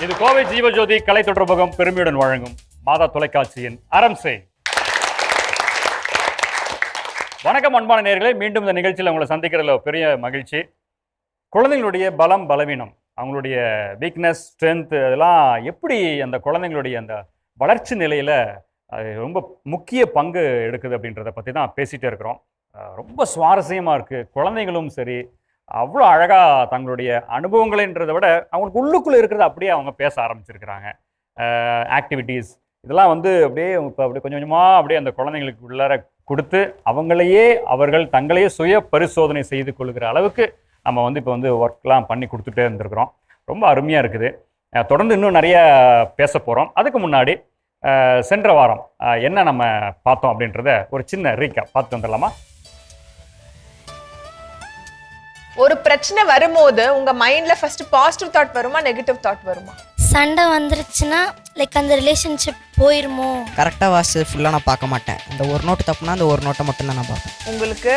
இது கோவை ஜீவஜோதி கலை தொடர்பகம் பெருமையுடன் வழங்கும் மாதா தொலைக்காட்சியின் அரம்சை. வணக்கம் அன்பான நேயர்களே, மீண்டும் இந்த நிகழ்ச்சியில் உங்களை சந்திக்கிறதுல பெரிய மகிழ்ச்சி. குழந்தைங்களுடைய பலம் பலவீனம், அவங்களுடைய வீக்னஸ் ஸ்ட்ரென்த், அதெல்லாம் எப்படி அந்த குழந்தைங்களுடைய அந்த வளர்ச்சி நிலையில் ரொம்ப முக்கிய பங்கு எடுக்குது அப்படின்றத பற்றி தான் பேசிகிட்டே இருக்கிறோம். ரொம்ப சுவாரஸ்யமாக இருக்குது. குழந்தைங்களும் சரி அவ்வளோ அழகாக தங்களுடைய அனுபவங்களைன்றதை விட அவங்களுக்கு உள்ளுக்குள்ளே இருக்கிறத அப்படியே அவங்க பேச ஆரம்பிச்சிருக்கிறாங்க. ஆக்டிவிட்டீஸ் இதெல்லாம் அப்படியே இப்போ அப்படியே கொஞ்சம் கொஞ்சமாக அப்படியே அந்த குழந்தைங்களுக்கு உள்ளார கொடுத்து அவர்கள் தங்களையே சுய பரிசோதனை செய்து கொள்கிற அளவுக்கு நம்ம இப்போ ஒர்க்லாம் பண்ணி கொடுத்துட்டே இருந்திருக்கிறோம். ரொம்ப அருமையாக இருக்குது. தொடர்ந்து இன்னும் நிறைய பேச போகிறோம். அதுக்கு முன்னாடி சென்ற வாரம் என்ன நம்ம பார்த்தோம் அப்படின்றத ஒரு சின்ன ரீகேப் பார்த்து வந்துடலாமா? ஒரு பிரச்சனை வரும்போது உங்க மைண்ட்ல ஃபர்ஸ்ட் பாசிட்டிவ் தாட் வருமா, நெகட்டிவ் தாட் வருமா? சண்டை வந்துருச்சுன்னா லைக் அந்த ரிலேஷன்ஷிப் போயிருமோ. கரெக்டாக வாசி ஃபுல்லாக நான் பார்க்க மாட்டேன். இந்த ஒரு நோட்டு தப்புனா அந்த ஒரு நோட்டை மட்டும் தான் நான் பார்ப்பேன். உங்களுக்கு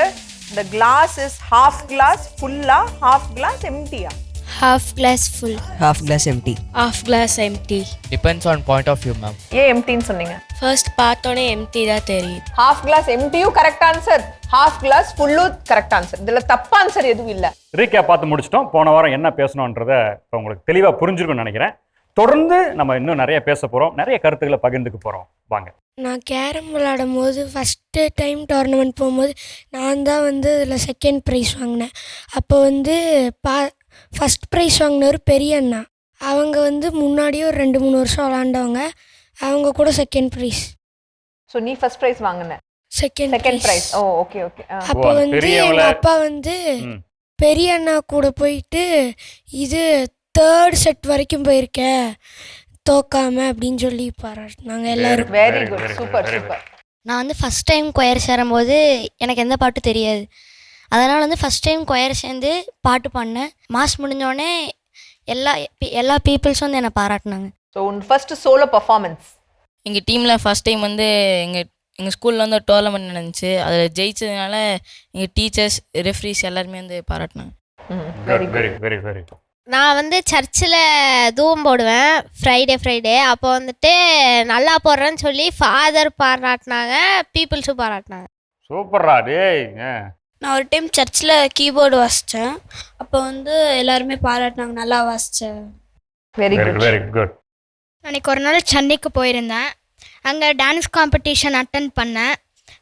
the glass is half glass full-ஆ, half glass empty-ஆ? half glass full, half glass empty, half glass empty. Depends on point of view, ma'am. ஏன் empty-ன்னு சொன்னீங்க? ஃபர்ஸ்ட் பார்த்தோன்னே empty தான் தெரியுது. half glass empty-யும் கரெக்ட் ஆன்சர், half glass full-உம் கரெக்ட் ஆன்சர். இதுல தப்பு answer எதுவும் இல்ல. ரீகேப் பார்த்து முடிச்சிட்டோம். போன வாரம் என்ன பேசணுன்றத இப்போ உங்களுக்கு தெளிவாக புரிஞ்சிருக்கும்னு நினைக்கிறேன். தொடர்ந்து நம்ம இன்னும் நிறைய பேச போகிறோம், நிறைய கருத்துக்களை பகிர்ந்துக்க போகிறோம். வாங்க. நான் கேரம் விளாடும் போது ஃபஸ்ட்டு டைம் டோர்னமெண்ட் போகும்போது நான் தான் இதில் செகண்ட் ப்ரைஸ் வாங்கினேன். அப்போ ஃபஸ்ட் ப்ரைஸ் வாங்கினவர் பெரிய அண்ணா. அவங்க முன்னாடியே ஒரு 2-3 வருஷம் விளாண்டவங்க. அவங்க கூட செகண்ட் ப்ரைஸ். ஸோ நீ ஃபர்ஸ்ட் ப்ரைஸ் வாங்கின? Second prize. Oh okay okay. அப்போ எங்கள் அப்பா பெரிய அண்ணா கூட போயிட்டு இது 3rd செட் வரைக்கும் போயிருக்க தோக்காம அப்படின்னு சொல்லி பாராட்டினாங்க எல்லாரும். Very good, super super. நான் ஃபஸ்ட் டைம் கொயர் சேரும்போது எனக்கு எந்த பாட்டு தெரியாது. அதனால் ஃபஸ்ட் டைம் கொயர் சேர்ந்து பாட்டு பாடினேன். மாஸ் முடிஞ்சோடனே எல்லா பீப்புள்ஸும் என்னை பாராட்டினாங்க. ஸோ உன் ஃபர்ஸ்ட் சோலோ பர்ஃபார்மன்ஸ்? எங்கள் டீமில் ஃபஸ்ட் டைம் எங்கள் ஸ்கூலில் டோர்னமெண்ட் நடந்துச்சு. அதில் ஜெயிச்சதுனால எங்கள் டீச்சர்ஸ், ரெஃப்ரிஸ் எல்லாருமே பாராட்டினாங்க. Very very very very. நான் சர்ச்சில் தூபம் போடுவேன் ஃப்ரைடே. அப்போ நல்லா போடுறேன்னு சொல்லி ஃபாதர் பாராட்டினாங்க, பீப்புள்ஸும் பாராட்டினாங்க. சூப்பர்ரா டேய். நான் ஒரு டைம் சர்ச்சில் கீபோர்டு வாசித்தேன். அப்போ எல்லாருமே பாராட்டினாங்க, நல்லா வாசித்தேன். Very good very good. அன்றைக்கி ஒரு நாள் சென்னைக்கு போயிருந்தேன். அங்கே டான்ஸ் காம்படிஷன் அட்டன் பண்ணேன்.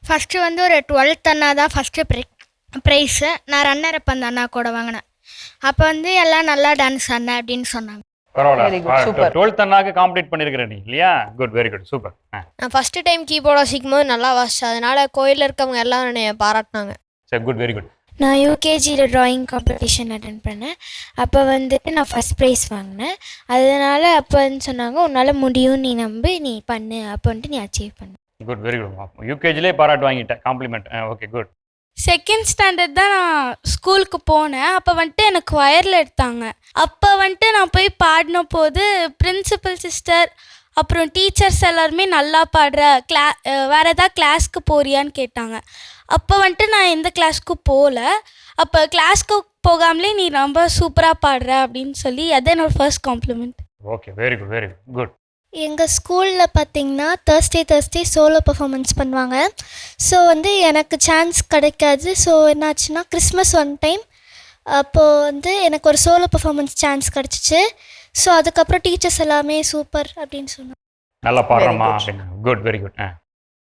ஃபஸ்ட்டு ஒரு 12th அண்ணா தான் ஃபஸ்ட்டு ப்ரைஸு. நான் ரன்னர் அப்போ அந்த அண்ணா கூட வாங்கினேன். அப்போ எல்லாம் நல்லா டான்ஸ் ஆடினேன் அப்படின்னு சொன்னாங்க. பரவாயில்ல. 12th அண்ணாக்கு காம்படிட் பண்ணியிருக்கிறேன் நீ இல்லையா? Good, very good, super. நான் ஃபஸ்ட்டு டைம் கீபோர்டு வாசிக்கும் போது நல்லா வாசிச்சேன். அதனால கோயிலில் இருக்கவங்க எல்லாம் என்னை பாராட்டினாங்க. சரி, குட், வெரி குட். நான் யூகேஜியில் ட்ராயிங் காம்படிஷன் அட்டன் பண்ணேன். அப்போ நான் ஃபஸ்ட் ப்ரைஸ் வாங்கினேன். அதனால் அப்போ சொன்னாங்க, உன்னால் முடியும், நீ நம்பு, நீ பண்ணு, அப்போன்ட்டு நீ அச்சீவ் பண்ணு. Good, very good. யூகேஜிலே பாராட்டு வாங்கிட்டேன், compliment. Okay, good. Second standard தான் நான் ஸ்கூலுக்கு போனேன். அப்போ எனக்கு வயரில் எடுத்தாங்க. அப்போ நான் போய் பாடின போது பிரின்சிபல் சிஸ்டர் அப்புறம் டீச்சர்ஸ் எல்லாருமே நல்லா பாடுற, வேறு ஏதாவது கிளாஸ்க்கு போறியான்னு கேட்டாங்க. அப்போ நான் எந்த கிளாஸ்க்கும் போகல. அப்போ கிளாஸ்க்கு போகாமலே நீ ரொம்ப சூப்பராக பாடுற அப்படின்னு சொல்லி அது என்னோட first compliment. Okay, very good, very good. எங்கள் ஸ்கூலில் பார்த்திங்கன்னா தேர்ஸ்டே சோலோ பர்ஃபார்மன்ஸ் பண்ணுவாங்க. ஸோ எனக்கு சான்ஸ் கிடைக்காது. ஸோ என்னாச்சுன்னா கிறிஸ்மஸ் ஒன் டைம் அப்போது எனக்கு ஒரு சோலோ பர்ஃபார்மன்ஸ் சான்ஸ் கிடச்சிச்சு. ஸோ அதுக்கப்புறம் டீச்சர்ஸ் எல்லாமே சூப்பர் அப்படின்னு சொன்னாங்க. நல்லா பாடுறமா? Good, very good.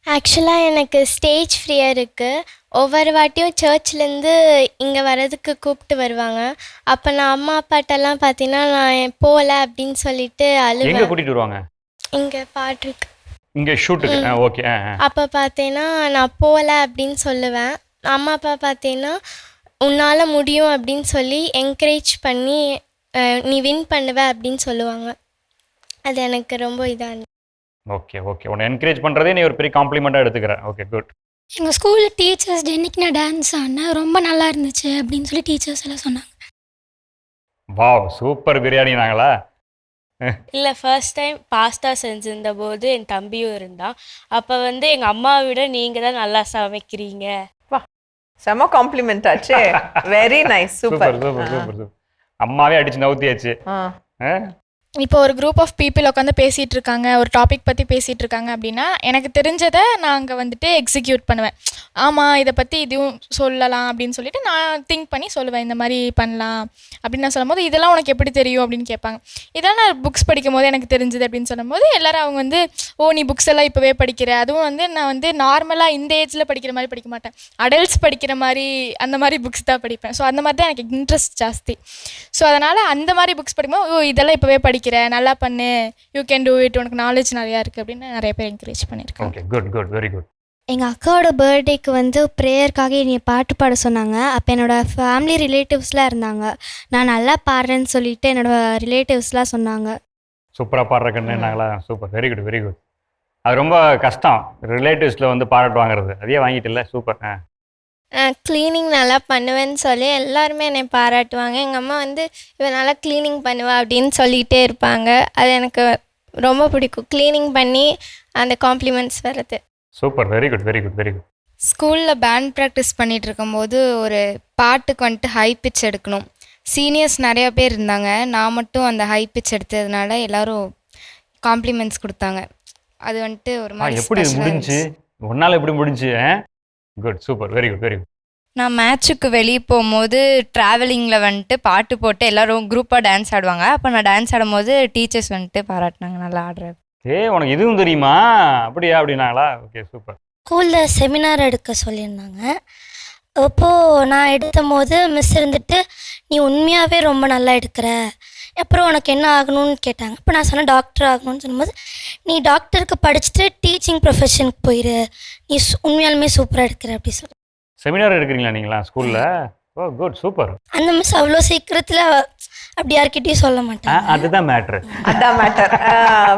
ஆக்சுவலாக எனக்கு ஸ்டேஜ் ஃப்ரீயாக இருக்குது. ஒவ்வொரு வாட்டியும் சர்ச்லேருந்து இங்கே வர்றதுக்கு கூப்பிட்டு வருவாங்க. அப்போ நான் அம்மா அப்பாட்டெல்லாம் பார்த்தீங்கன்னா நான் போகல அப்படின்னு சொல்லிட்டு எங்கே கூட்டிகிட்டு வருவாங்க? இங்கே பாட்டுருக்கு, இங்கே ஷூட்டுக்கு. ஓகே. அப்போ பார்த்தீங்கன்னா நான் போகல அப்படின்னு சொல்லுவேன். அம்மா அப்பா பார்த்தீங்கன்னா உன்னால் முடியும் அப்படின்னு சொல்லி என்கரேஜ் பண்ணி நீ வின் பண்ணுவ அப்படின்னு சொல்லுவாங்க. அது எனக்கு ரொம்ப இதாக. Okay okay. உன்னை என்கரேஜ் பண்ணுறதே நீ ஒரு பெரிய காம்ப்ளிமெண்ட்டாக எடுத்துக்கிறேன். Okay, good. எங்கள் ஸ்கூலில் டீச்சர்ஸ் டென்னைக்கு நான் டான்ஸ் ஆடினேன், ரொம்ப நல்லா இருந்துச்சு அப்படின்னு சொல்லி டீச்சர்ஸ் எல்லாம் சொன்னாங்க. வாவ், சூப்பர் பிரியாணி நாங்களா? இல்லை, ஃபர்ஸ்ட் டைம் பாஸ்தா செஞ்சிருந்த போது என் தம்பியும் இருந்தான். அப்போ எங்கள் அம்மாவை விட நீங்கள் தான் நல்லா சமைக்கிறீங்க. செம காம்ப்ளிமெண்ட் ஆச்சு. Very nice, super super super super. அம்மாவே அடிச்சு நவுத்தியாச்சு. இப்போ ஒரு குரூப் ஆஃப் பீப்புள் உட்காந்து பேசிகிட்டு இருக்காங்க, ஒரு டாபிக் பற்றி பேசிகிட்டு இருக்காங்க அப்படின்னா எனக்கு தெரிஞ்சதை நான் அங்கே வந்துட்டு எக்ஸிக்யூட் பண்ணுவேன். ஆமாம், இதை பற்றி இதுவும் சொல்லலாம் அப்படின்னு சொல்லிட்டு நான் திங்க் பண்ணி சொல்லுவேன். இந்த மாதிரி பண்ணலாம் அப்படின்னு நான் சொல்லும் போது, இதெல்லாம் உனக்கு எப்படி தெரியும் அப்படின்னு கேட்பாங்க. இதெல்லாம் நான் புக்ஸ் படிக்கும் போது எனக்கு தெரிஞ்சது அப்படின்னு சொல்லும்போது எல்லாரும் அவங்க வந்து, ஓ நீ புக்ஸ் எல்லாம் இப்போவே படிக்கிற, அதுவும் வந்து நான் வந்து நார்மலாக இந்த ஏஜில் படிக்கிற மாதிரி படிக்க மாட்டேன், அடல்ட்ஸ் படிக்கிற மாதிரி அந்த மாதிரி புக்ஸ் தான் படிப்பேன். ஸோ அந்த மாதிரி தான் எனக்கு இன்ட்ரெஸ்ட் ஜாஸ்தி. ஸோ அதனால் அந்த மாதிரி புக்ஸ் படிக்கும்போது, ஓ இதெல்லாம் இப்போவே படிக்கிற, நல்லா பண்ணு, யூ கேன் டூ இட், உனக்கு நாலேஜ் நிறையா இருக்குது அப்படின்னு நிறைய பேர் என்கரேஜ் பண்ணியிருக்காங்க. Okay, good good, very good. எங்கள் அக்காவோட பர்த்டேக்கு வந்து ப்ரேயருக்காக என்னை பாட்டு பாட சொன்னாங்க. அப்போ என்னோடய ஃபேமிலி ரிலேட்டிவ்ஸ்லாம் இருந்தாங்க. நான் நல்லா பாடுறேன்னு சொல்லிட்டு என்னோடய ரிலேட்டிவ்ஸ்லாம் சொன்னாங்க. சூப்பராக பாடுற கண்ணுனாங்களா? Super, very good very good. அது ரொம்ப கஷ்டம் ரிலேட்டிவ்ஸில் வந்து பாராட்டு வாங்குறது. அதையே வாங்கிட்டில்ல, சூப்பர். க்ளீனிங் நல்லா பண்ணுவேன்னு சொல்லி எல்லாருமே என்னை பாராட்டுவாங்க. எங்கள் அம்மா வந்து இவன் நல்லா க்ளீனிங் பண்ணுவா அப்படின்னு சொல்லிகிட்டே இருப்பாங்க. அது எனக்கு ரொம்ப பிடிக்கும், க்ளீனிங் பண்ணி அந்த காம்ப்ளிமெண்ட்ஸ் வர்றது. Super, very good very good very good. ஸ்கூலில் பேண்ட் ப்ராக்டிஸ் பண்ணிகிட்டு இருக்கும்போது ஒரு பாட்டுக்கு வந்துட்டு ஹை பிச் எடுக்கணும். சீனியர்ஸ் நிறையா பேர் இருந்தாங்க, நான் மட்டும் அந்த ஹை பிச் எடுத்ததுனால எல்லோரும் காம்ப்ளிமெண்ட்ஸ் கொடுத்தாங்க. அது வந்துட்டு ஒரு மாதிரி எப்படி முடிஞ்சு ஒன்றால் எப்படி முடிஞ்சு? Good, super, very good very good. நான் மேட்சுக்கு வெளியே போகும்போது ட்ராவலிங்கில் வந்துட்டு பாட்டு போட்டு எல்லோரும் குரூப்பாக டான்ஸ் ஆடுவாங்க. அப்போ நான் டான்ஸ் ஆடும்போது டீச்சர்ஸ் வந்துட்டு பாராட்டினாங்க, நல்லா ஆடுறேன். உனக்கு இதுவும் தெரியுமா அப்படியா அப்படின்னாங்களா? Okay, super. ஸ்கூலில் செமினார் எடுக்க சொல்லியிருந்தாங்க. அப்போது நான் எடுத்த போது மிஸ் இருந்துட்டு, நீ உண்மையாகவே ரொம்ப நல்லா எடுக்கிற, அப்புறம் உனக்கு என்ன ஆகணும்னு கேட்டாங்க. அப்போ நான் சொன்னேன் டாக்டர் ஆகணும்னு சொல்லும்போது, நீ டாக்டருக்கு படிச்சுட்டு டீச்சிங் ப்ரொஃபஷனுக்கு போயிரு, நீ உண்மையாலுமே சூப்பராக எடுக்கிற அப்படி சொல்லி. செமினார் எடுக்கிறீங்களா நீங்களா ஸ்கூலில்? ஓ குட், சூப்பர். அந்த மிஸ் அவ்வளோ சீக்கிரத்தில் அப்படி யார்கிட்டயும் சொல்ல மாட்டாங்க. அதுதான் மேட்டர், அதான் matter.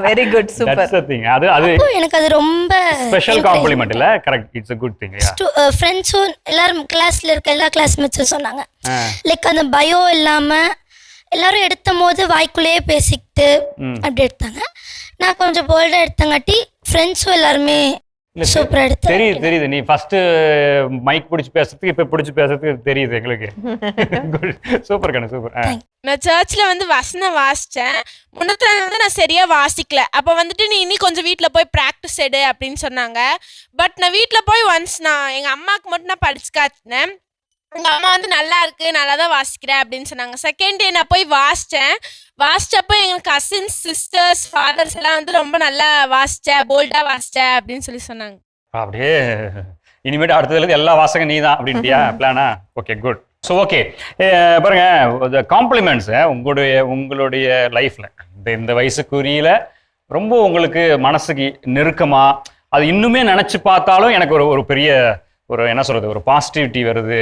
Very good, super. That's the thing. அது எனக்கு அது ரொம்ப ஸ்பெஷல் காம்ப்ளிமெண்ட் இல்ல? Correct, it's a good thing. ஃப்ரெண்ட்ஸும் எல்லாரும் கிளாஸ்ல இருக்க எல்லா கிளாஸ்மேட்ஸும் சொன்னாங்க, லைக் அந்த பயோ இல்லாம எல்லாரும் எடுத்த போது வாய்க்குள்ளேயே பேசிக்கிட்டு அப்படி எடுத்தாங்க. நான் கொஞ்சம் போல்டா எடுத்தங்காட்டி ஃப்ரெண்ட்ஸும் எல்லாருமே சூப்பரா எடுத்து. தெரியுது நீ ஃபர்ஸ்ட் மைக் பிடிச்சி பேசுறதுக்கு இப்ப பிடிச்சி பேசுறதுக்கு தெரியுது எங்களுக்கு. சூப்பர் கண்ணு, சூப்பர். நான் சர்ச்சில் வந்து வசனம் வாசித்தேன். முன்னத்துல வந்து நான் சரியாக வாசிக்கல. அப்போ வந்துட்டு நீ இன்னி கொஞ்சம் வீட்டில் போய் ப்ராக்டிஸ் எடு அப்படின்னு சொன்னாங்க. பட் நான் வீட்டில் போய் ஒன்ஸ் நான் எங்கள் அம்மாவுக்கு மட்டும் நான் படிச்சு காட்டினேன். எங்கள் அம்மா வந்து நல்லா இருக்கு, நல்லா தான் வாசிக்கிறேன் அப்படின்னு சொன்னாங்க. செகண்ட் டே நான் போய் வாசிச்சப்போ எங்கள் கசின்ஸ், சிஸ்டர்ஸ், ஃபாதர்ஸ் எல்லாம் வந்து ரொம்ப நல்லா வாசிச்ச, போல்டாக வாசிச்ச அப்படின்னு சொன்னாங்க. அப்படியே இனிமேட்டு அடுத்ததுல எல்லா வாசகம் நீ தான் அப்படின்ட்டியா பிளானா? Okay, good. ஸோ ஓகே, பாருங்க, காம்ப்ளிமெண்ட்ஸ் உங்களுடைய லைஃப்ல இந்த வயசுக்குரியில ரொம்ப உங்களுக்கு மனசுக்கு நெருக்கமா, அது இன்னுமே நினைச்சு பார்த்தாலும் எனக்கு ஒரு பெரிய ஒரு என்ன சொல்றது, ஒரு பாசிட்டிவிட்டி வருது,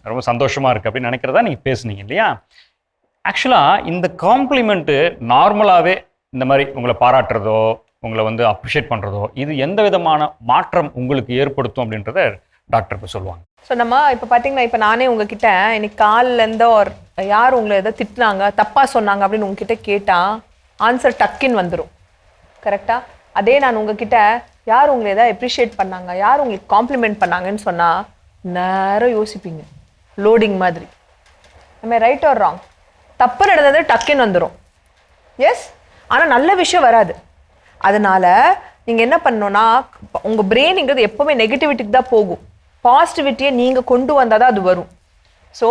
ரொம்ப சந்தோஷமா இருக்கு அப்படின்னு நினைக்கிறதா நீங்க பேசுனீங்க இல்லையா? ஆக்சுவலா இந்த காம்ப்ளிமெண்ட்டு நார்மலாவே இந்த மாதிரி உங்களை பாராட்டுறதோ, உங்களை வந்து அப்ரிஷியேட் பண்றதோ, இது எந்த விதமான மாற்றம் உங்களுக்கு ஏற்படுத்தும் அப்படின்றத டாக்டர் இப்போ சொல்லுவாங்க. ஸோ நம்ம இப்போ பார்த்தீங்கன்னா, இப்போ நானே உங்ககிட்ட இன்னைக்கு காலிலேருந்தோ யார் உங்களை எதோ திட்டினாங்க, தப்பாக சொன்னாங்க அப்படின்னு உங்ககிட்ட கேட்டால் ஆன்சர் டக்குன்னு வந்துடும். கரெக்டாக? அதே நான் உங்ககிட்ட யார் உங்களை எதாவது அப்ரிஷியேட் பண்ணாங்க, யார் உங்களுக்கு காம்ப்ளிமெண்ட் பண்ணாங்கன்னு சொன்னால் நேரம் யோசிப்பீங்க, லோடிங் மாதிரி. நம்ம ரைட் ஆர் ராங்? தப்பு நடந்தது டக்குன்னு வந்துடும், எஸ். ஆனால் நல்ல விஷயம் வராது. அதனால் நீங்கள் என்ன பண்ணணும்னா, உங்கள் பிரெயினுங்கிறது எப்போவுமே நெகட்டிவிட்டிக்கு தான் போகும். பாசிட்டிவிட்டியை நீங்கள் கொண்டு வந்தால் தான் அது வரும். ஸோ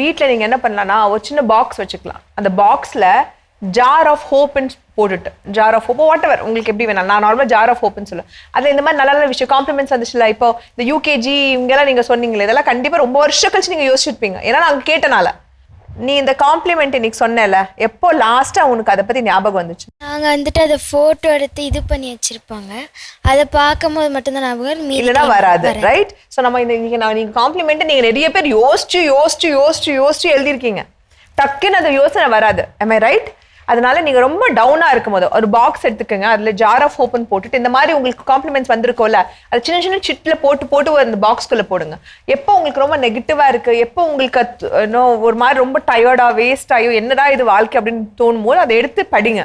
வீட்டில் நீங்கள் என்ன பண்ணலான்னா, ஒரு சின்ன பாக்ஸ் வச்சுக்கலாம். அந்த பாக்ஸில் ஜார் ஆஃப் ஹோப்னு போட்டுட்டு, jar of hope what ever உங்களுக்கு எப்படி வேணாம், நான் நார்மலாக ஜார் ஆஃப் ஹோப்னு சொல்லுவேன். அதில் இந்த மாதிரி நல்ல நல்ல விஷயம் காம்ப்ளிமெண்ட்ஸ் வந்துச்சுல. இப்போ இந்த யூகேஜி இங்கெல்லாம் நீங்கள் சொன்னீங்களே, இதெல்லாம் கண்டிப்பாக ரொம்ப வருஷம் கழிச்சு நீங்கள் யோசிச்சுருப்பீங்க. ஏன்னா நாங்கள் கேட்டனால. நீ இந்த காம்ப்ளிமெண்ட் இன்னைக்கு சொன்னல, எப்போ லாஸ்ட்டாக உனக்கு அதை பற்றி ஞாபகம் வந்துச்சு? நாங்கள் வந்துட்டு அதை ஃபோட்டோ எடுத்து இது பண்ணி வச்சுருப்பாங்க, அதை பார்க்கும்போது மட்டும்தான் ஞாபகம், இல்லைன்னா வராது. ரைட்? ஸோ நம்ம நீங்கள் காம்ப்ளிமெண்ட்டை நீங்கள் நிறைய பேர் யோசிச்சு எழுதியிருக்கீங்க. டக்குன்னு அந்த யோசனை வராது. am I right? அதனால நீங்கள் ரொம்ப டவுனாக இருக்கும் போது ஒரு பாக்ஸ் எடுத்துக்கோங்க, அதில் ஜார் ஆஃப் ஹோப்னு போட்டுட்டு இந்த மாதிரி உங்களுக்கு காம்ப்ளிமெண்ட்ஸ் வந்திருக்கோம்ல, அது சின்ன சின்ன சிட்டில் போட்டு அந்த பாக்ஸ்குள்ளே போடுங்க. எப்போ உங்களுக்கு ரொம்ப நெகட்டிவாக இருக்குது, எப்போ உங்களுக்கு ஒரு மாதிரி ரொம்ப டயர்டாக வேஸ்ட் ஆகியோ என்னடா இது வாழ்க்கை அப்படின்னு தோணும் போது அதை எடுத்து படிங்க.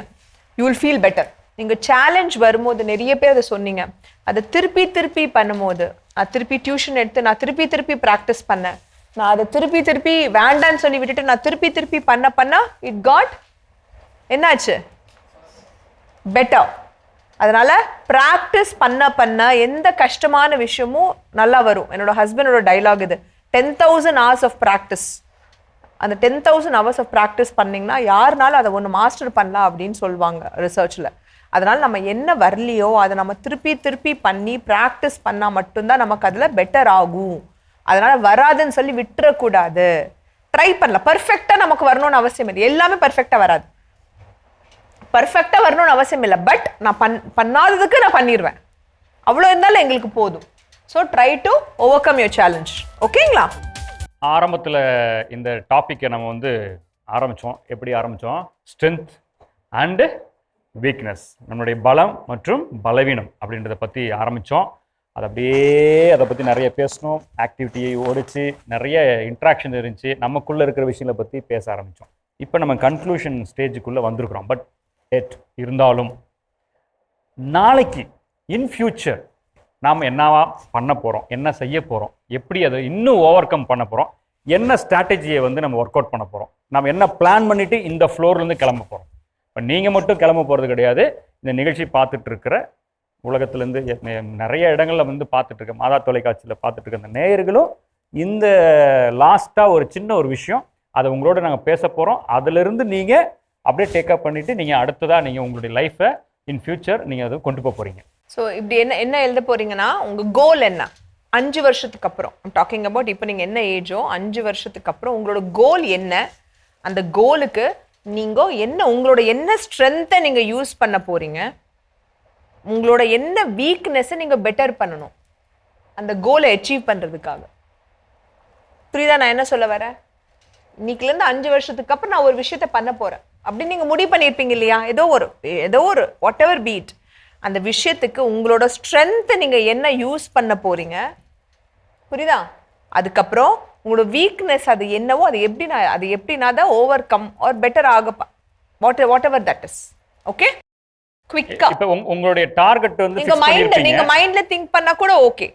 You will feel better. நீங்கள் சேலஞ்ச் வரும்போது நிறைய பேர் அதை சொன்னீங்க, அதை திருப்பி பண்ணும்போது, நான் திருப்பி டியூஷன் எடுத்து நான் திருப்பி ப்ராக்டிஸ் பண்ணேன், நான் அதை திருப்பி வேண்டான்னு சொல்லி விட்டுட்டு நான் திருப்பி பண்ண இட் காட் என்னாச்சு? பெட்டர். அதனால ப்ராக்டிஸ் பண்ண எந்த கஷ்டமான விஷயமும் நல்லா வரும். என்னோட ஹஸ்பண்டோட டைலாக் இது, 10,000 hours ஆஃப் ப்ராக்டிஸ். அந்த 10,000 hours ஆஃப் ப்ராக்டிஸ் பண்ணிங்கன்னா யாருனாலும் அதை ஒன்று மாஸ்டர் பண்ணலாம் அப்படின்னு சொல்லுவாங்க ரிசர்ச்சில். அதனால் நம்ம என்ன வரலையோ அதை நம்ம திருப்பி பண்ணி ப்ராக்டிஸ் பண்ணால் மட்டும்தான் நமக்கு அதில் பெட்டர் ஆகும். அதனால் வராதுன்னு சொல்லி விட்டுறக்கூடாது, ட்ரை பண்ணலாம். பர்ஃபெக்டாக நமக்கு வரணும்னு அவசியம் இல்லை, எல்லாமே பர்ஃபெக்டாக வராது. பர்ஃபெக்டாக வரணும்னு அவசியம் இல்லை, பட் நான் பண்ணாததுக்கு நான் பண்ணிடுவேன், அவ்வளோ இருந்தாலும் எங்களுக்கு போதும். So try to over come your challenge. ஓகேங்களா? ஆரம்பத்தில் இந்த டாப்பிக்கை நம்ம வந்து ஆரம்பித்தோம். எப்படி ஆரம்பித்தோம்? ஸ்ட்ரென்த் அண்டு வீக்னஸ், நம்மளுடைய பலம் மற்றும் பலவீனம் அப்படின்றத பற்றி ஆரம்பித்தோம். அதை பற்றி நிறைய பேசணும், ஆக்டிவிட்டியை ஓடிச்சு, நிறைய இன்ட்ராக்ஷன் இருந்துச்சு, நமக்குள்ளே இருக்கிற விஷயங்களை பற்றி பேச ஆரம்பித்தோம். இப்போ நம்ம கன்க்ளூஷன் ஸ்டேஜுக்குள்ளே வந்திருக்கிறோம். பட் இருந்தாலும் நாளைக்கு இன் ஃபியூச்சர் நாம் என்னவா பண்ண போகிறோம், என்ன செய்ய போகிறோம், எப்படி அதை இன்னும் ஓவர் கம் பண்ண போகிறோம், என்ன ஸ்ட்ராட்டஜியை வந்து நம்ம ஒர்க் அவுட் பண்ண போகிறோம், நம்ம என்ன பிளான் பண்ணிவிட்டு இந்த ஃப்ளோர்லேருந்து கிளம்ப போகிறோம். இப்போ நீங்கள் மட்டும் கிளம்ப போகிறது கிடையாது, இந்த நிகழ்ச்சி பார்த்துட்டு இருக்கிற உலகத்துலேருந்து நிறைய இடங்களில் வந்து பார்த்துட்ருக்க மாதா தொலைக்காட்சியில் பார்த்துட்ருக்க அந்த நேயர்களும் இந்த லாஸ்ட்டாக ஒரு சின்ன ஒரு விஷயம் அதை உங்களோட நாங்கள் பேச போகிறோம். அதிலிருந்து நீங்கள் அப்படியே டேக்கப் பண்ணிவிட்டு நீங்கள் அடுத்ததாக நீங்கள் உங்களுடைய லைஃப்பை இன் ஃபியூச்சர் நீங்கள் அதை கொண்டு போக போகிறீங்க. ஸோ இப்படி என்ன எழுத போகிறீங்கன்னா, உங்கள் கோல் என்ன 5 வருஷத்துக்கு அப்புறம், டாக்கிங் அபவுட் இப்போ நீங்கள் என்ன ஏஜோ 5 வருஷத்துக்கு அப்புறம் உங்களோட கோல் என்ன, அந்த கோலுக்கு நீங்கள் உங்களோட என்ன ஸ்ட்ரென்த்தை நீங்கள் யூஸ் பண்ண போகிறீங்க, உங்களோட என்ன வீக்னஸை நீங்கள் பெட்டர் பண்ணணும் அந்த கோலை அச்சீவ் பண்ணுறதுக்காக. புரியுதா நான் என்ன சொல்ல வரேன்? இன்னைக்குலேருந்து 5 வருஷத்துக்கு அப்புறம் நான் ஒரு விஷயத்த பண்ண போகிறேன் அப்படின்னு நீங்கள் முடிவு பண்ணியிருப்பீங்க இல்லையா? ஏதோ ஒரு வாட் எவர் பீட், அந்த விஷயத்துக்கு உங்களோட ஸ்ட்ரென்த்தை நீங்கள் என்ன யூஸ் பண்ண போகிறீங்க, புரியுதா? அதுக்கப்புறம் உங்களோட வீக்னஸ் அது என்னவோ அது எப்படினா தான் ஓவர் கம் ஆர் பெட்டர் ஆக whatever that is. Okay, குவிக்கா இப்போ உங்களுடைய டார்கெட் வந்து நீங்க மைண்ட்ல திங்க் பண்ணா கூட ஓகே,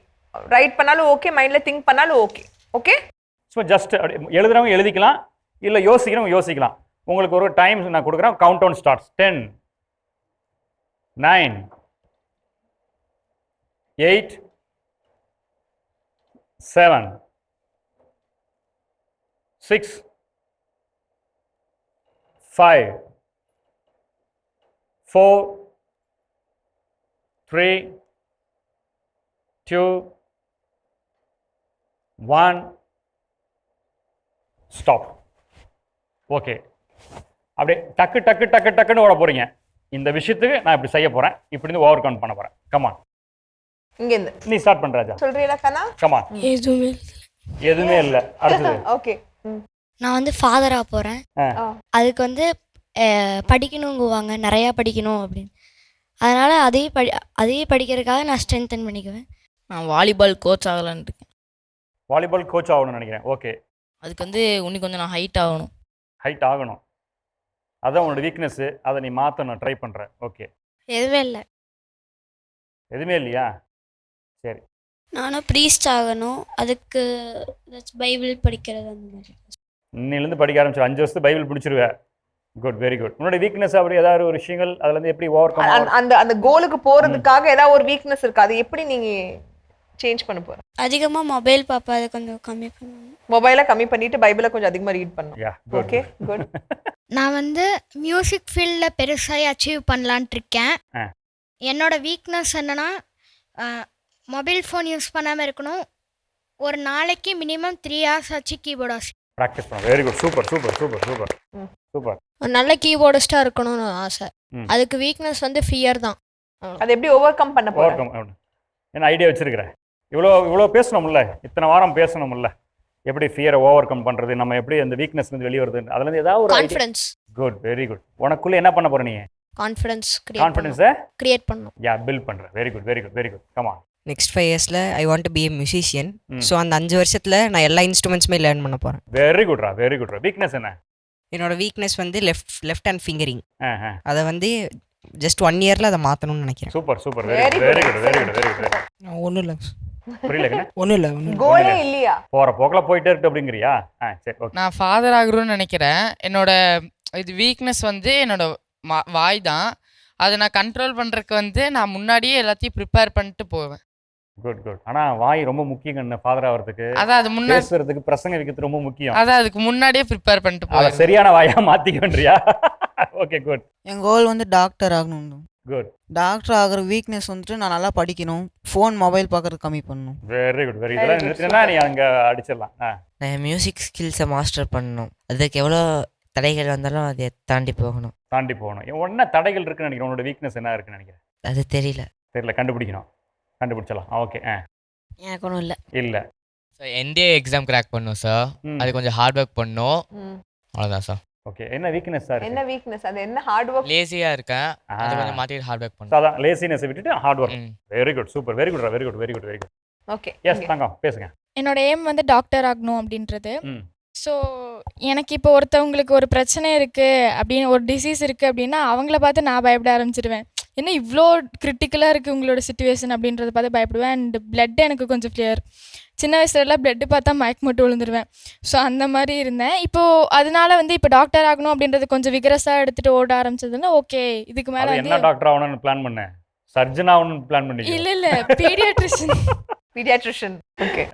ரைட் பண்ணாலும் ஓகே, மைண்ட்ல திங்க் பண்ணாலும் ஓகே. ஓகே, ஸோ ஜஸ்ட் எழுதுறவங்க எழுதிக்கலாம், இல்லை யோசிக்கிறவங்க யோசிக்கலாம். உங்களுக்கு ஒரு டைம் நான் கொடுக்குறேன். Count down starts. 10, 9, 8, 7, 6, 5, 4, 3, 2, 1, stop. Okay, அப்படியே டக்குன்னு ஓட போறீங்க. இந்த விஷயத்துக்கு நான் இப்படி செய்ய போறேன், இப்படி இருந்து ஓவர் கம் பண்ண போறேன். கமான், இங்க இருந்து நீ ஸ்டார்ட் பண்ற ராஜா. சொல்றீங்களா கண்ணா? கமான். எதுவுமே இல்ல. அடுத்து ஓகே, நான் வந்து ஃபாதராக போகிறேன். அதுக்கு வந்து படிக்கணுங்குவாங்க, நிறையா படிக்கணும் அப்படின்னு. அதனால் அதையே படிக்கிறதுக்காக நான் ஸ்ட்ரென்தன் பண்ணிக்குவேன். நான் வாலிபால் கோச் ஆகலான்னு இருக்கேன். வாலிபால் கோச் ஆகணும்னு நினைக்கிறேன். ஓகே, அதுக்கு வந்து இன்னும் கொஞ்சம் நான் ஹைட் ஆகணும். அதான் உன்னோட வீக்னஸ், அதை நீ மாற்றணும் ட்ரை பண்ணுற. ஓகே, எதுவுமே இல்லையா? சரி, நானும் ப்ரீஸ்ட் ஆகணும், அதுக்கு பைபிள் படிக்கிறது அந்த மாதிரி. இன்னிலேருந்து படிக்க ஆரம்பிச்சு 5 வருஷத்துக்கு பைபிள் பிடிச்சிருவேன். Good, very good. உன்னோட வீக்னஸ் அப்படி ஏதாவது ஒரு விஷயங்கள் அதுல இருந்து எப்படி ஓவர் கம் அந்த கோலுக்கு போறதுக்காக ஏதாவது ஒரு வீக்னஸ் இருக்கு, அது எப்படி நீங்க சேஞ்ச் பண்ண போற? அதிகமாக மொபைல் பார்ப்பேன், அதை கொஞ்சம் கம்மி பண்ணுவேன். மொபைலை கம்மி பண்ணிட்டு பைபிளை கொஞ்சம் அதிகமாக ரீட் பண்ணணும். Okay, good. நான் வந்து மியூசிக் ஃபீல்டில் பெருசாக அச்சீவ் பண்ணலான்ட்டு இருக்கேன். என்னோட வீக்னஸ் என்னன்னா மொபைல் ஃபோன் யூஸ் பண்ணாமல் இருக்கணும். ஒரு நாளைக்கு மினிமம் 3 hours ஆச்சு கீபோர்ட் ப்ராக்டிஸ் பண்ண. Very good, super super super super super. ஒரு நல்ல கீபோர்டிஸ்டாக இருக்கணும்னு ஆசை. அதுக்கு வீக்னஸ் வந்து ஃபியர் தான். அதை எப்படி ஓவர் கம் பண்ண போகிறோம்? என்ன ஐடியா வச்சிருக்கிறேன்? இவ்வளோ பேசணும்ல, இத்தனை வாரம் பேசணும்ல, எப்படி ஃபியரை ஓவர் கம் பண்ணுறது, நம்ம எப்படி அந்த வீக்னஸ் வந்து வெளியே வருது, அதுலேருந்து ஏதாவது ஒரு கான்ஃபிடன்ஸ். Good, very good. உனக்குள்ளே என்ன பண்ண போகிற நீ? கான்ஃபிடன்ஸை கிரியேட் பண்ணணும். பில்ட் பண்ணுறேன். Very good very good very good. Come on. Next 5 yearsல I want to be a musician. So அந்த 5 வருஷத்தில் நான் எல்லா இன்ஸ்ட்ருமெண்ட்ஸுமே லேர்ன் பண்ண போகிறேன். வெரி குட்ரா, வெரி குட்ரா. வீக்னஸ் என்ன? என்னோட வீக்னஸ் வந்து லெஃப்ட் ஹேண்ட் ஃபிங்கரிங். அதை வந்து ஜஸ்ட் 1 yearல அதை மாற்றணும்னு நினைக்கிறேன். Super super, very good very good very good very good. ஒன்றும் இல்லை, புரியல. ஒன்றும் இல்லை, கோலே இல்லையா? போகிற போக்கில் போயிட்டே இருக்கு அப்படிங்கிறியா? சரி, ஓகே. நான் ஃபாதர் ஆகணும்னு நினைக்கிறேன். என்னோட இது வீக்னஸ் வந்து என்னோட வாய் தான். அதை நான் கண்ட்ரோல் பண்ணுறதுக்கு வந்து நான் முன்னாடியே எல்லாத்தையும் ப்ரிப்பேர் பண்ணிட்டு போவேன். Good good. ஆனா வாய் ரொம்ப முக்கியம் ஃபாதர் ஆகிறதுக்கு, அதான் அது முன்னாடி பேசுறதுக்கு, பிரசங்க வைக்கிறது ரொம்ப முக்கியம். அதான் அதுக்கு முன்னாடியே ப்ரிப்பேர் பண்ணிட்டு அதை போவேன். சரியான வாயா மாத்திக்கொன்றியா? ஓகே குட் என் கோல் வந்து டாக்டர் ஆகணும். குட். டாக்டர் ஆகிற வீக்னஸ் வந்துட்டு நான் நல்லா படிக்கணும், ஃபோன் மொபைல் பார்க்கறது கம்மி பண்ணணும். Very good very good. நிறுத்தினா நீ அங்க அடிச்சிடலாம். நான் மியூசிக் ஸ்கில்ஸை மாஸ்டர் பண்ணணும். அதுக்கு எவ்வளோ தடைகள் வந்தாலும் அதை தாண்டி போகணும். தாண்டி போகணும். என்ன தடைகள் இருக்குன்னு நினைக்கிறேன்? உன்னோட வீக்னஸ் என்ன இருக்குன்னு நினைக்கிறேன்? அது தெரியல. கண்டுபிடிக்கணும். கண்டுபிடிச்சலாம். ஓகே. எனக்கு ஒன்றும் இல்லை. இல்லை. ஸோ என்டிஏ எக்ஸாம் கிராக் பண்ணும் சார். அது கொஞ்சம் ஹார்ட் ஒர்க் பண்ணும். அவ்வளோதான் சார். ஓகே. என்ன வீக்னஸ் சார்? என்ன வீக்னஸ்? அது என்ன? Hard work. லேசியாக இருக்கேன், அதை கொஞ்சம் மாற்றிட்டு ஹார்ட் ஒர்க் பண்ணும். அதான் லேசினஸ் விட்டுட்டு hard work. Very good super. Very good very good very good very good. Okay. Yes தங்கம் பேசுங்க. என்னோட எய்ம் வந்து டாக்டர் ஆகணும் அப்படின்றது. ஸோ எனக்கு இப்போ ஒருத்தவங்களுக்கு ஒரு பிரச்சனை இருக்குது அப்படின்னு, ஒரு டிசீஸ் இருக்குது அப்படின்னா அவங்கள பார்த்து நான் பயப்பட ஆரம்பிச்சிடுவேன். என்ன இவ்வளோ கிரிட்டிக்கலாக இருக்குது உங்களோட சுச்சுவேஷன் அப்படின்றத பார்த்து பயப்படுவேன். அண்ட் பிளட் எனக்கு கொஞ்சம் ஃபியர். சின்ன வயசுலலாம் பிளட்டு பார்த்தா மயக்க மட்டும் விழுந்துருவேன். ஸோ அந்த மாதிரி இருந்தேன். இப்போது அதனால வந்து இப்போ டாக்டர் ஆகணும் அப்படின்றது கொஞ்சம் விகரஸாக எடுத்துகிட்டு ஓட ஆரம்பிச்சதுன்னா ஓகே இதுக்கு மேலே என்ன டாக்டர் ஆகணும்னு பிளான் பண்ணேன்? சர்ஜன் ஆகணும்னு பிளான் பண்ணி? இல்லை பீடியாட்ரிஷன். பீடியாட்ரிஷன். ஓகே.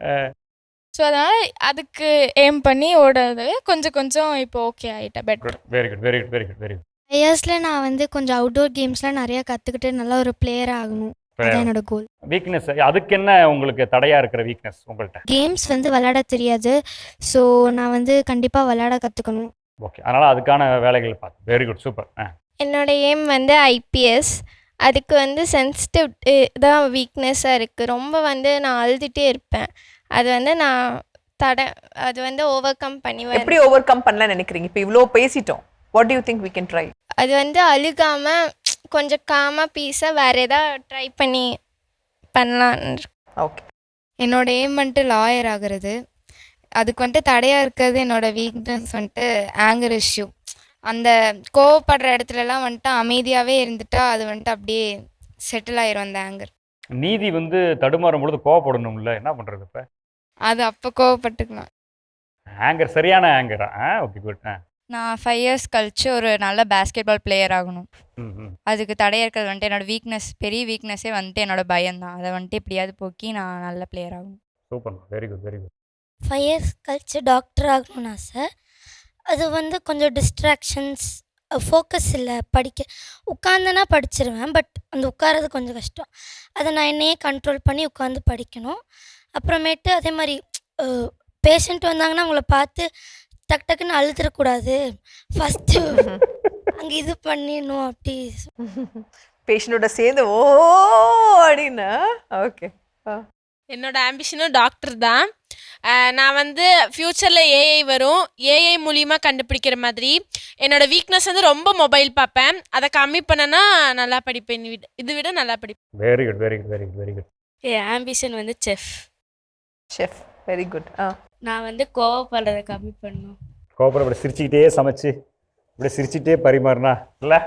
ஸோ அதனால் அதுக்கு எய்ம் பண்ணி ஓடுறது கொஞ்சம் இப்போ ஓகே ஆகிட்டேன். Better. Very good very good very good very good. இயர்ஸில் நான் வந்து கொஞ்சம் அவுட்டோர் கேம்ஸ்லாம் நிறையா கற்றுக்கிட்டு நல்ல ஒரு பிளேயர் ஆகணும். அதான் என்னோட கோல். வீக்னஸ் அதுக்கு என்ன உங்களுக்கு தடையாக இருக்கிற வீக்னஸ் உங்கள்கிட்ட? கேம்ஸ் வந்து விளையாட தெரியாது. ஸோ நான் வந்து கண்டிப்பாக விளையாட கற்றுக்கணும். ஓகே. அதனால் அதுக்கான வேலைகள் பார்த்து. Very good super. என்னோட எய்ம் வந்து ஐபிஎஸ். அதுக்கு வந்து சென்சிட்டிவ் தான் வீக்னஸாக இருக்குது. ரொம்ப வந்து நான் அழுதுகிட்டே இருப்பேன். அது வந்து நான் அது வந்து ஓவர் கம் பண்ணி. எப்படி ஓவர் கம் பண்ணலாம் நினைக்கிறீங்க? இப்போ இவ்வளோ பேசிட்டோம். What do you think we can try? அது வந்து அழுகாமல் கொஞ்சம் காமாக பீஸாக வேறு எதாவது ட்ரை பண்ணலாம். ஓகே. என்னோட எய்ம் வந்துட்டு லாயர் ஆகிறது. அதுக்கு வந்துட்டு தடையாக இருக்கிறது என்னோட வீக்னஸ் வந்துட்டு ஆங்கர் இஷ்யூ. அந்த கோவப்படுற இடத்துலலாம் வந்துட்டு அமைதியாகவே இருந்துட்டா அது வந்துட்டு அப்படியே செட்டில் ஆயிரும் அந்த ஆங்கர். நீதி வந்து தடுமாறும் பொழுது கோவப்படணும்ல, என்ன பண்ணுறது? இப்போ அது அப்போ கோவப்பட்டுக்கலாம். ஆங்கர் சரியான ஆங்கரா? Okay good. நான் 5 இயர்ஸ் கழிச்சு ஒரு நல்ல பேஸ்கெட் பால் பிளேயர் ஆகணும். அதுக்கு தடையாக இருக்கிறது வந்துட்டு என்னோட வீக்னஸ். பெரிய வீக்னஸே வந்துட்டு என்னோட பயம்தான். அதை வந்துட்டு எப்படியாவது போக்கி நான் நல்ல பிளேயர் ஆகணும். Super. Very good very good. 5 years கழிச்சு டாக்டர் ஆகணும்னு ஆசை. அது வந்து கொஞ்சம் டிஸ்ட்ராக்ஷன்ஸ், ஃபோக்கஸ் இல்லை. உட்காந்துனா படிச்சிருவேன். பட் அந்த உட்காரது கொஞ்சம் கஷ்டம். அதை நான் என்னையே கண்ட்ரோல் பண்ணி உட்காந்து படிக்கணும். அப்புறமேட்டு அதே மாதிரி பேஷண்ட் வந்தாங்கன்னா அவங்கள பார்த்து டக்குன்னு அழுதுறக்கூடாது. ஃபஸ்ட்டு அங்கே இது பண்ணிடணும். அப்படி பேஷண்டோட சேர்ந்து ஓ அப்படின்னு. ஓகே. என்னோட ஆம்பிஷனும் டாக்டர் தான். நான் வந்து ஃப்யூச்சரில் ஏஐ வரும். ஏஐ மூலியமாக கண்டுபிடிக்கிற மாதிரி. என்னோட வீக்னஸ் வந்து ரொம்ப மொபைல் பார்ப்பேன். அதை கம்மி பண்ணனா நல்லா படிப்பேன். இது விட நல்லா படிப்பேன். Very good very good very good very good. என் ஆம்பிஷன் வந்து செஃப். Very good. நான் வந்து கோவப்படுறதை கம்மி பண்ணணும். கோபுரம் இப்படி சிரிச்சுக்கிட்டே சமைச்சு இப்படி சிரிச்சுக்கிட்டே பரிமாறினா இல்லை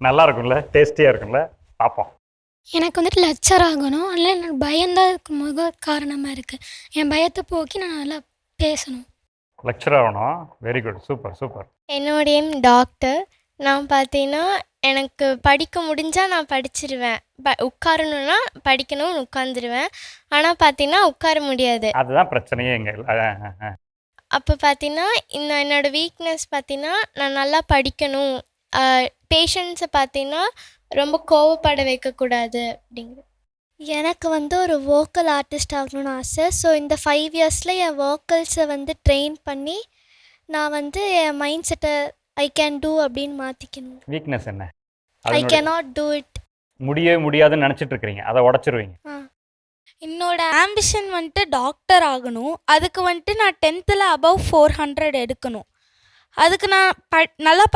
நல்லா இருக்கும்ல, டேஸ்டியாக இருக்கும்ல. பார்ப்போம். எனக்கு வந்துட்டு லெக்சர் ஆகணும். அதில் எனக்கு பயம்தான் இதுக்கு முக காரணமாக இருக்குது. என் பயத்தை போக்கி நான் நல்லா பேசணும். லெக்சர் ஆகணும். Very good super super. என்னோடைய டாக்டர். நான் பார்த்தீங்கன்னா எனக்கு படிக்க முடிஞ்சால் நான் படிச்சிருவேன். உட்காரணுன்னா படிக்கணும்னு உட்காந்துருவேன். ஆனால் பார்த்தீங்கன்னா உட்கார முடியாது. அதுதான் பிரச்சனையே எங்க. அப்போ பார்த்தீங்கன்னா என்னோடய வீக்னஸ் பார்த்தீங்கன்னா நான் நல்லா படிக்கணும். பேஷண்ட்ஸை பார்த்தீங்கன்னா ரொம்ப கோவப்பட வைக்கக்கூடாது அப்படிங்கிறது. எனக்கு வந்து ஒரு வோக்கல் ஆர்டிஸ்ட் ஆகணும்னு ஆசை. ஸோ இந்த 5 இயர்ஸில் என் வோக்கல்ஸை வந்து ட்ரெயின் பண்ணி நான் வந்து என் மைண்ட் செட்டை ஐ கேன் டூ அப்படின்னு மாற்றிக்கணும். வீக்னஸ் என்ன? I cannot do it. முடியவே முடியாதுன்னு நினச்சிட்டு இருக்கிறீங்க, அதை உடச்சிருவீங்க. என்னோட ஆம்பிஷன் வந்துட்டு டாக்டர் ஆகணும். அதுக்கு வந்துட்டு நான் 10th above 400 எடுக்கணும். அதுக்கு நான் நல்லா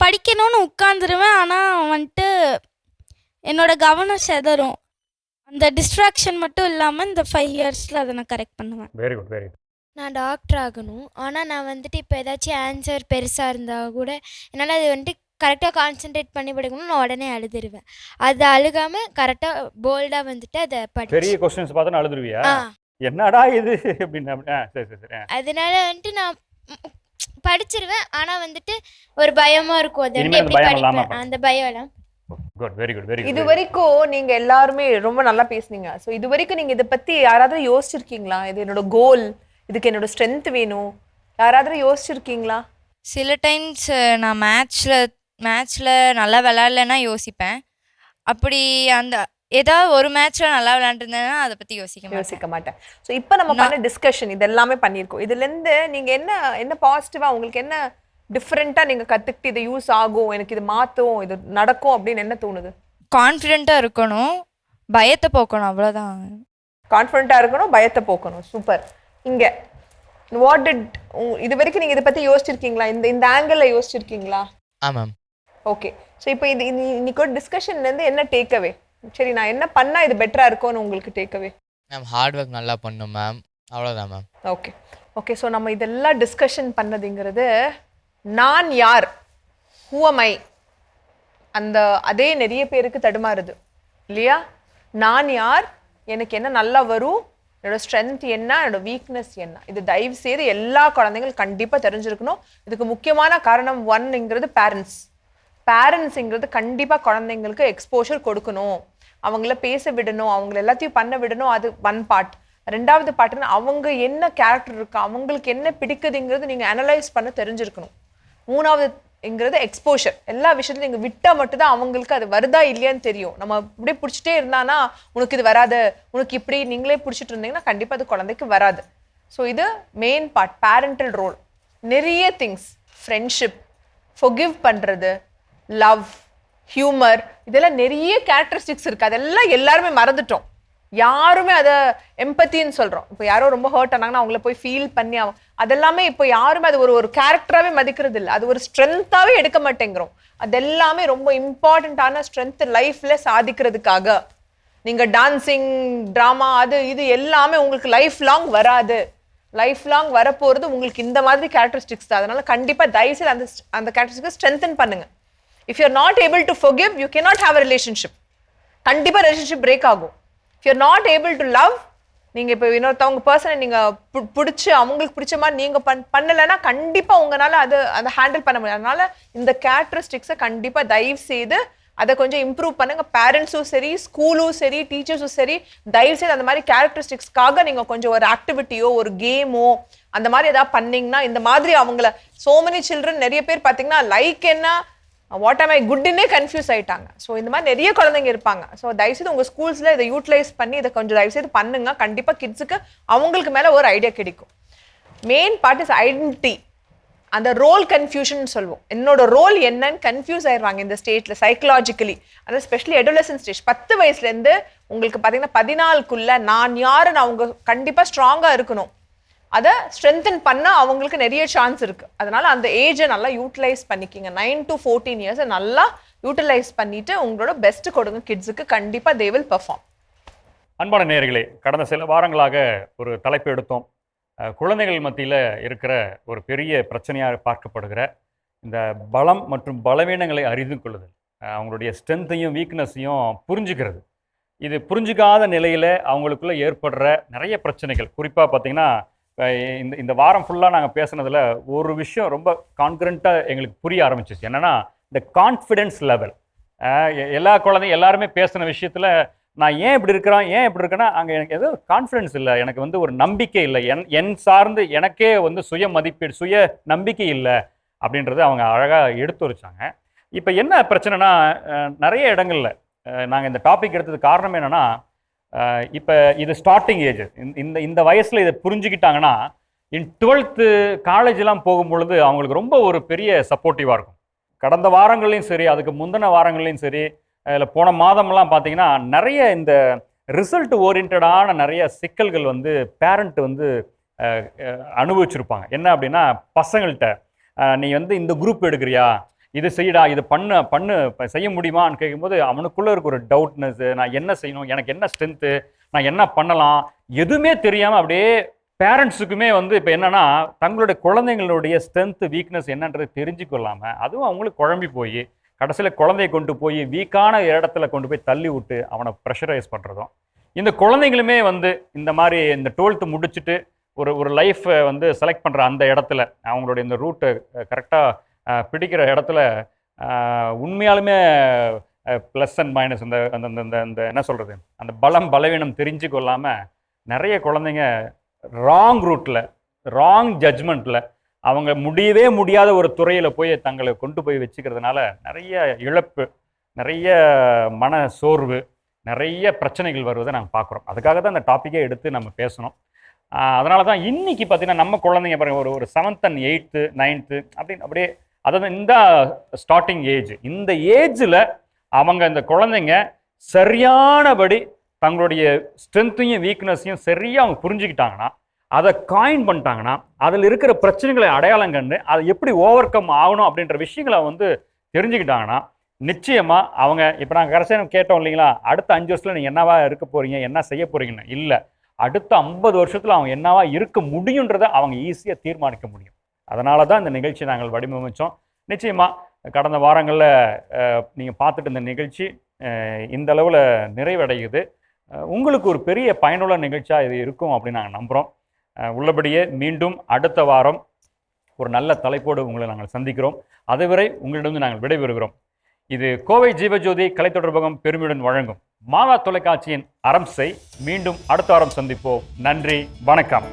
படிக்கணும்னு உட்காந்துருவேன். ஆனால் வந்துட்டு என்னோட கவனம் செதறும். அந்த டிஸ்ட்ராக்ஷன் மட்டும் இல்லாமல் இந்த 5 இயர்ஸில் அதை நான் கரெக்ட் பண்ணுவேன். Very good very good. நான் டாக்டர் ஆகணும். ஆனால் நான் வந்துட்டு இப்போ ஏதாச்சும் ஆன்சர் பெருசாக இருந்தால் கூட என்னால் அது வந்துட்டு கரெக்டாக கான்சென்ட்ரேட் பண்ணி படிக்கணும். நான் உடனே அழுதுருவேன். அது அழுகாமல் கரெக்டாக போல்டாக வந்துட்டு அதை பெரிய கொஸ்டின்ஸ் பார்த்தா அழுதுருவியா? என்னடா இது அப்படின்னு. சரி சரி சரி. அதனால வந்துட்டு நான் படிச்சிருவேன். ஆனால் வந்துட்டு ஒரு பயமாக இருக்கும். அது வந்து எப்படி படிப்பேன் அந்த பயம் எல்லாம். குட், வெரி குட், வெரி இது குட். வரைக்கும் நீங்க எல்லாருமே ரொம்ப நல்லா பேசுனீங்க. ஸோ இது வரைக்கும் நீங்க இதை பத்தி யாராவது யோசிச்சிருக்கீங்களா? இது என்னோட கோல், இதுக்கு என்னோட ஸ்ட்ரென்த் வேணும், யாராவது யோசிச்சிருக்கீங்களா? சில டைம்ஸ் நான் மேட்ச்சில் நல்லா விளாட்லன்னா யோசிப்பேன். அப்படி அந்த ஏதாவது ஒரு மேட்ச்சில் நல்லா விளாண்டுருந்தேன்னா அதை பற்றி யோசிக்க மாட்டேன். ஸோ இப்போ நம்ம பண்ண டிஸ்கஷன் இது எல்லாமே பண்ணியிருக்கோம். இதுலேருந்து நீங்கள் என்ன பாசிட்டிவாக உங்களுக்கு என்ன டிஃப்ரெண்ட்டாக நீங்கள் கற்றுக்கிட்டு இது யூஸ் ஆகும், எனக்கு இது மாற்றும், இது நடக்கும் அப்படின்னு என்ன தோணுது? கான்ஃபிடென்ட்டாக இருக்கணும், பயத்தை போக்கணும், அவ்வளோதான். கான்ஃபிடென்ட்டாக இருக்கணும், பயத்தை போக்கணும். சூப்பர். இங்கே இது வரைக்கும் நீங்கள் இதை பற்றி யோசிச்சிருக்கீங்களா? இந்த ஆங்கிளில் யோசிச்சிருக்கீங்களா? ஆமாம். ஓகே. ஸோ இப்போ இன்னைக்கு ஒரு டிஸ்கஷன்லேருந்து என்ன டேக்அவே? சரி, நான் என்ன பண்ணால் இது பெட்டராக இருக்கும்னு உங்களுக்கு டேக்அவே? மேம் ஹார்ட் ஒர்க் நல்லா பண்ணும் மேம், அவ்வளோதான் மேம். Okay okay. ஸோ நம்ம இதெல்லாம் டிஸ்கஷன் பண்ணதுங்கிறது நான் யார், ஹூ அம் ஐ, அதே நிறைய பேருக்கு தடுமாறுது இல்லையா? நான் யார், எனக்கு என்ன நல்லா வரும், என்னோட ஸ்ட்ரென்த் என்ன, என்னோட வீக்னஸ் என்ன, இது தயவு செய்து எல்லா குழந்தைங்களும் கண்டிப்பாக தெரிஞ்சிருக்கணும். இதுக்கு முக்கியமான காரணம் ஒன்னுங்கிறது பேரண்ட்ஸுங்கிறது கண்டிப்பாக குழந்தைங்களுக்கு எக்ஸ்போஷர் கொடுக்கணும், அவங்கள பேச விடணும், அவங்கள எல்லாத்தையும் பண்ண விடணும். அது ஒன் பார்ட். ரெண்டாவது பார்ட்னா அவங்க என்ன கேரக்டர் இருக்கா, அவங்களுக்கு என்ன பிடிக்குதுங்கிறது நீங்கள் அனலைஸ் பண்ண தெரிஞ்சிருக்கணும். மூணாவதுங்கிறது எக்ஸ்போஷர். எல்லா விஷயத்துலையும் நீங்கள் விட்டால் மட்டும்தான் அவங்களுக்கு அது வருதா இல்லையான்னு தெரியும். நம்ம இப்படியே பிடிச்சிட்டே இருந்தானா உனக்கு இது வராது, உனக்கு இப்படி நீங்களே பிடிச்சிட்டு இருந்தீங்கன்னா கண்டிப்பாக அது குழந்தைக்கு வராது. ஸோ இது மெயின் பார்ட், பேரண்டல் ரோல். நிறைய திங்ஸ், ஃப்ரெண்ட்ஷிப், ஃபொர்கிவ் பண்ணுறது, லவ், ஹியூமர், இதெல்லாம் நிறைய கேரக்டரிஸ்டிக்ஸ் இருக்குது. அதெல்லாம் எல்லாருமே மறந்துட்டோம். யாருமே அதை எம்பத்தின்னு சொல்கிறோம். இப்போ யாரோ ரொம்ப ஹர்ட் ஆனாங்கன்னா அவங்கள போய் ஃபீல் பண்ணி அதெல்லாமே இப்போ யாருமே அது ஒரு கேரக்டராகவே மதிக்கிறது இல்லை. அது ஒரு ஸ்ட்ரென்த்தாகவே எடுக்க மாட்டேங்கிறோம். அதெல்லாமே ரொம்ப இம்பார்ட்டண்ட்டான ஸ்ட்ரென்த் லைஃப்பில் சாதிக்கிறதுக்காக. நீங்கள் டான்ஸிங், ட்ராமா, அது இது எல்லாமே உங்களுக்கு லைஃப் லாங் வராது. லைஃப் லாங் வரப்போகிறது உங்களுக்கு இந்த மாதிரி கேரக்டரிஸ்டிக்ஸ் தான். அதனால் கண்டிப்பாக தயவுசெய்து அந்த கேரக்டரிஸ்டிக்ஸை ஸ்ட்ரென்தன் பண்ணுங்கள். If you are not able to forgive, you cannot have a relationship. கண்டிப்பாக ரிலேஷன்ஷிப் பிரேக் ஆகும். If you are not able to love, நீங்கள் இப்போ இன்னொருத்தவங்க பர்சனை நீங்கள் பிடிச்சி அவங்களுக்கு பிடிச்ச மாதிரி நீங்கள் பண்ணலைன்னா கண்டிப்பாக உங்களால் அதை ஹேண்டில் பண்ண முடியாது. அதனால் இந்த கேரக்டரிஸ்டிக்ஸை கண்டிப்பாக தயவு செய்து அதை கொஞ்சம் இம்ப்ரூவ் பண்ணுங்க. பேரண்ட்ஸும் சரி, ஸ்கூலும் சரி, டீச்சர்ஸும் சரி, தயவு செய்து அந்த மாதிரி கேரக்டரிஸ்டிக்ஸ்க்காக நீங்கள் கொஞ்சம் ஒரு ஆக்டிவிட்டியோ ஒரு கேமோ அந்த மாதிரி ஏதாவது பண்ணிங்கன்னா இந்த மாதிரி அவங்கள சோ மெனி சில்ட்ரன் நிறைய பேர் பார்த்தீங்கன்னா லைக் என்ன வாட் ஆம் ஐ குட்னே கன்ஃபியூஸ் ஆயிட்டாங்க. ஸோ இந்த மாதிரி நிறைய குழந்தைங்க இருப்பாங்க. ஸோ தயவுசெய்து உங்கள் ஸ்கூல்ஸில் இதை யூட்டிலைஸ் பண்ணி இதை கொஞ்சம் தயவுசெய்து பண்ணுங்க. கண்டிப்பாக கிட்ஸுக்கு அவங்களுக்கு மேலே ஒரு ஐடியா கிடைக்கும். Main part is identity. அந்த ரோல் கன்ஃபியூஷன் சொல்லுவோம். என்னோட ரோல் என்னன்னு கன்ஃபியூஸ் ஆயிடுவாங்க இந்த ஸ்டேஜில் சைக்கலாஜிக்கலி. அதாவது ஸ்பெஷலி அடோலசன்ட் ஸ்டேஜ் 10 வயசுலேருந்து உங்களுக்கு பார்த்தீங்கன்னா 14க்குள்ளே நான் யாருன்னு அவங்க கண்டிப்பாக ஸ்ட்ராங்காக இருக்கணும். அதை ஸ்ட்ரென்தன் பண்ண அவங்களுக்கு நிறைய சான்ஸ் இருக்குது. அதனால் அந்த ஏஜை நல்லா யூட்டிலைஸ் பண்ணிக்கிங்க. 9 to 14 இயர்ஸை நல்லா யூட்டிலைஸ் பண்ணிவிட்டு உங்களோட பெஸ்ட்டு கொடுங்க கிட்ஸுக்கு. கண்டிப்பாக தே வில் பெர்ஃபார்ம். அன்பான நேயர்களே, கடந்த சில வாரங்களாக ஒரு தலைப்பு எடுத்தோம். குழந்தைகள் மத்தியில் இருக்கிற ஒரு பெரிய பிரச்சனையாக பார்க்கப்படுகிற இந்த பலம் மற்றும் பலவீனங்களை அறிந்து கொள்ளுதல், அவங்களுடைய ஸ்ட்ரென்த்தையும் வீக்னஸையும் புரிஞ்சுக்கிறது. இது புரிஞ்சுக்காத நிலையில் அவங்களுக்குள்ளே ஏற்படுற நிறைய பிரச்சனைகள். குறிப்பாக பார்த்திங்கன்னா இந்த வாரம் ஃபுல்லாக நாங்கள் பேசுனதில் ஒரு விஷயம் ரொம்ப கான்ஃபிடென்ட்டாக எங்களுக்கு புரிய ஆரம்பிச்சிச்சு. என்னென்னா இந்த கான்ஃபிடென்ஸ் லெவல். எல்லா எல்லாருமே பேசின விஷயத்தில் நான் ஏன் இப்படி இருக்கேன்னா அங்கே எனக்கு ஏதோ கான்ஃபிடென்ஸ் இல்லை, எனக்கு ஒரு நம்பிக்கை இல்லை, என் சார்ந்து எனக்கே சுய மதிப்பீடு, சுய நம்பிக்கை இல்லை அப்படின்றது அவங்க அழகாக எடுத்து வச்சாங்க. இப்போ என்ன பிரச்சனைனா, நிறைய இடங்களில் நாங்கள் இந்த டாபிக் எடுத்ததுக்கு காரணம் என்னென்னா, இப்போ இது ஸ்டார்டிங் ஏஜ். இந்த வயசில் இதை புரிஞ்சுக்கிட்டாங்கன்னா 12th காலேஜெலாம் போகும்பொழுது அவங்களுக்கு ரொம்ப ஒரு பெரிய சப்போர்ட்டிவாக இருக்கும். கடந்த வாரங்கள்லையும் சரி, அதுக்கு முந்தின வாரங்கள்லையும் சரி, இல்லை போன மாதம்லாம் பார்த்தீங்கன்னா நிறைய இந்த ரிசல்ட் ஓரியன்டான நிறைய சிக்கல்கள் பேரண்ட் அனுபவிச்சிருப்பாங்க. என்ன அப்படின்னா, பசங்கள்கிட்ட நீ இந்த குரூப் எடுக்கிறியா, இது செய்யடா, இது பண்ணு செய்ய முடியுமான்னு கேட்கும்போது அவனுக்குள்ளே இருக்க ஒரு டவுட்னஸ், நான் என்ன செய்யணும், எனக்கு என்ன ஸ்ட்ரென்த்து, நான் என்ன பண்ணலாம், எதுவுமே தெரியாமல் அப்படியே பேரண்ட்ஸுக்குமே இப்போ என்னென்னா தங்களுடைய குழந்தைங்களுடைய ஸ்ட்ரென்த்து வீக்னஸ் என்னன்றது தெரிஞ்சுக்கொள்ளாமல் அதுவும் அவங்களுக்கு குழம்பி போய் கடைசியில் குழந்தைய கொண்டு போய் வீக்கான இடத்துல கொண்டு போய் தள்ளி விட்டு அவனை ப்ரெஷரைஸ் பண்ணுறதும். இந்த குழந்தைங்களுமே இந்த மாதிரி இந்த 12th முடிச்சுட்டு ஒரு லைஃப்பை செலக்ட் பண்ணுற அந்த இடத்துல அவங்களுடைய இந்த ரூட்டை கரெக்டாக பிடிக்கிற இடத்துல உண்மையாலுமே ப்ளஸ் அண்ட் மைனஸ் இந்த அந்த அந்த அந்த என்ன சொல்கிறது, அந்த பலம் பலவீனம் தெரிஞ்சு கொள்ளாமல் நிறைய குழந்தைங்க ராங் ரூட்டில், ராங் ஜட்ஜ்மெண்ட்டில் அவங்க முடியவே முடியாத ஒரு துறையில் போய் தங்களை கொண்டு போய் வச்சுக்கிறதுனால நிறைய இழப்பு, நிறைய மன சோர்வு, நிறைய பிரச்சனைகள் வருவதை நாங்கள் பார்க்குறோம். அதுக்காக தான் இந்த டாப்பிக்கே எடுத்து நம்ம பேசணும். அதனால தான் இன்றைக்கி பார்த்திங்கன்னா நம்ம குழந்தைங்க பாருங்கள், ஒரு 7th and 8th 9th அப்படின்னு அப்படியே, அதாவது இந்த ஸ்டார்டிங் ஏஜ், இந்த ஏஜில் அவங்க இந்த குழந்தைங்க சரியானபடி தங்களுடைய ஸ்ட்ரென்த்தையும் வீக்னஸையும் சரியாக அவங்க புரிஞ்சுக்கிட்டாங்கன்னா, அதை காயின் பண்ணிட்டாங்கன்னா, அதில் இருக்கிற பிரச்சனைகளை அடையாளம் கண்டு அதை எப்படி ஓவர் கம் ஆகணும் அப்படின்ற விஷயங்களை வந்து தெரிஞ்சுக்கிட்டாங்கன்னா, நிச்சயமாக அவங்க இப்போ நாங்கள் கடைசியாக கேட்டோம் இல்லைங்களா, அடுத்த 5 வருஷத்தில் நீங்கள் என்னவா இருக்க போகிறீங்க, என்ன செய்ய போகிறீங்கன்னு, இல்லை அடுத்த 50 வருஷத்தில் அவங்க என்னவா இருக்க முடியுன்றதை அவங்க ஈஸியாக தீர்மானிக்க முடியும். அதனால தான் இந்த நிகழ்ச்சி நாங்கள் வடிவமைச்சோம். நிச்சயமாக கடந்த வாரங்களில் நீங்கள் பார்த்துட்டு இந்த நிகழ்ச்சி இந்த அளவில் நிறைவடையுது. உங்களுக்கு ஒரு பெரிய பயனுள்ள நிகழ்ச்சியாக இது இருக்கும் அப்படின்னு நாங்கள் நம்புகிறோம். உள்ளபடியே மீண்டும் அடுத்த வாரம் ஒரு நல்ல தலைப்போடு உங்களை நாங்கள் சந்திக்கிறோம். அதுவரை உங்களிடம் நாங்கள் விடைபெறுகிறோம். இது கோவை ஜீவஜோதி கலைத்தொடர்பகம் பெருமையுடன் வழங்கும் மாதா தொலைக்காட்சியின் அறம் செய். மீண்டும் அடுத்த வாரம் சந்திப்போம். நன்றி, வணக்கம்.